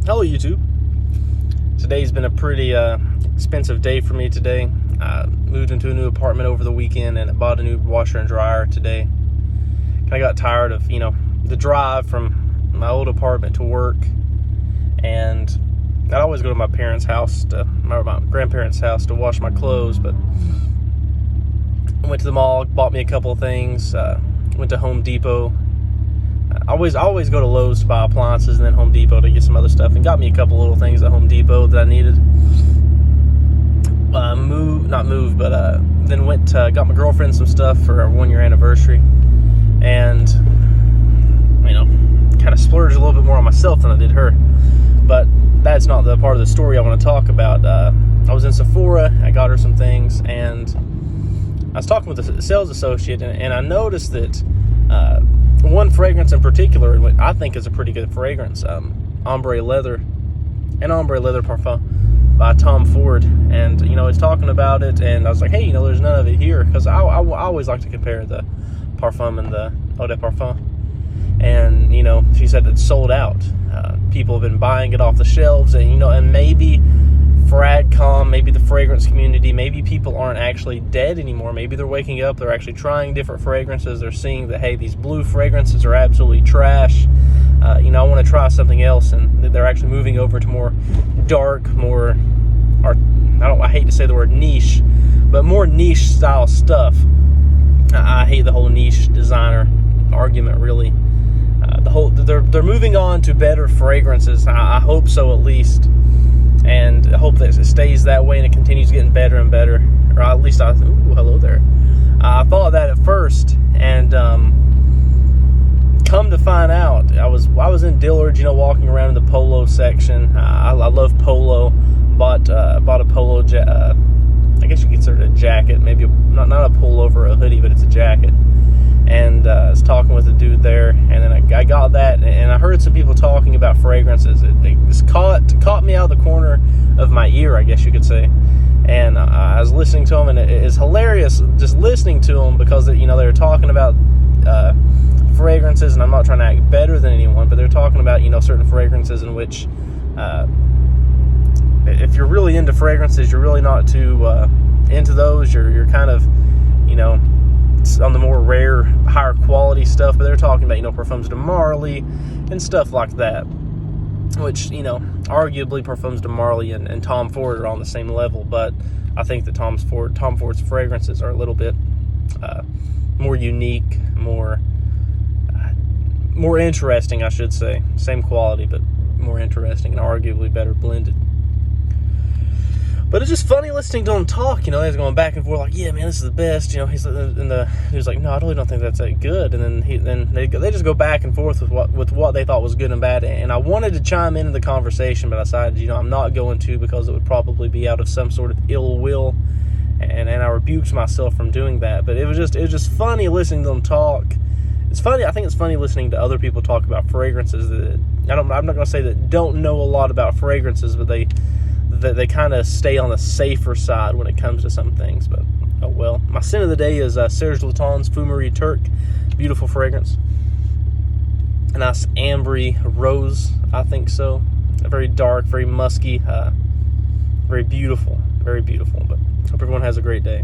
Hello YouTube. Today's been a pretty expensive day for me today. I moved into a new apartment over the weekend and I bought a new washer and dryer today. I got tired of, the drive from my old apartment to work, and I'd always go to my parents' house, my grandparents' house to wash my clothes, but I went to the mall, bought me a couple of things, went to Home Depot. I always go to Lowe's to buy appliances and then Home Depot to get some other stuff, and got me a couple little things at Home Depot that I needed. Then went got my girlfriend some stuff for our 1-year anniversary, and kind of splurged a little bit more on myself than I did her. But that's not the part of the story I want to talk about. I was in Sephora, I got her some things, and I was talking with a sales associate, and I noticed that one fragrance in particular, and I think is a pretty good fragrance, Ombre Leather Parfum by Tom Ford. And he's talking about it, and I was like, hey, there's none of it here, because I always like to compare the Parfum and the Eau de Parfum. And she said it's sold out. People have been buying it off the shelves, and and maybe fragcomm, maybe the fragrance community, maybe people aren't actually dead anymore. Maybe they're waking up, they're actually trying different fragrances. They're seeing that, hey, these blue fragrances are absolutely trash. I want to try something else, and they're actually moving over to more dark, more I hate to say the word niche, but more niche style stuff. I hate the whole niche designer argument, really. They're moving on to better fragrances. I hope so, at least, and I hope that it stays that way and it continues getting better and better. Or at least hello there. I thought that at first, and come to find out, I was in Dillard's, walking around in the polo section. I love polo. Bought a polo I guess you could consider it a jacket, maybe not a pullover or a hoodie, but it's a jacket. And I was talking with a dude there, and then I got that, and I heard some people talking about fragrances. It just caught me out of the corner of my ear, I guess you could say. And I was listening to them, and it's hilarious just listening to them, because they were talking about fragrances, and I'm not trying to act better than anyone, but they're talking about certain fragrances in which if you're really into fragrances, you're really not too into those. You're kind of on the more rare, higher quality stuff. But they're talking about Parfums de Marly and stuff like that, which arguably Parfums de Marly and Tom Ford are on the same level. But I think that Tom Ford's fragrances are a little bit more unique, more interesting, I should say. Same quality, but more interesting and arguably better blended. But it's just funny listening to him talk. He's going back and forth like, yeah, man, this is the best. He was like, no, I really don't think that's that good. And then they just go back and forth with what they thought was good and bad. And I wanted to chime into the conversation, but I decided, I'm not going to, because it would probably be out of some sort of ill will. And I rebuked myself from doing that. But it was just funny listening to them talk. It's funny. I think it's funny listening to other people talk about fragrances I'm not going to say that don't know a lot about fragrances, but they kind of stay on the safer side when it comes to some things. But oh well. My scent of the day is Serge Lutens Fou Marie Turc. Beautiful fragrance. A nice ambery rose, I think so. Very dark, very musky, very beautiful. But hope everyone has a great day.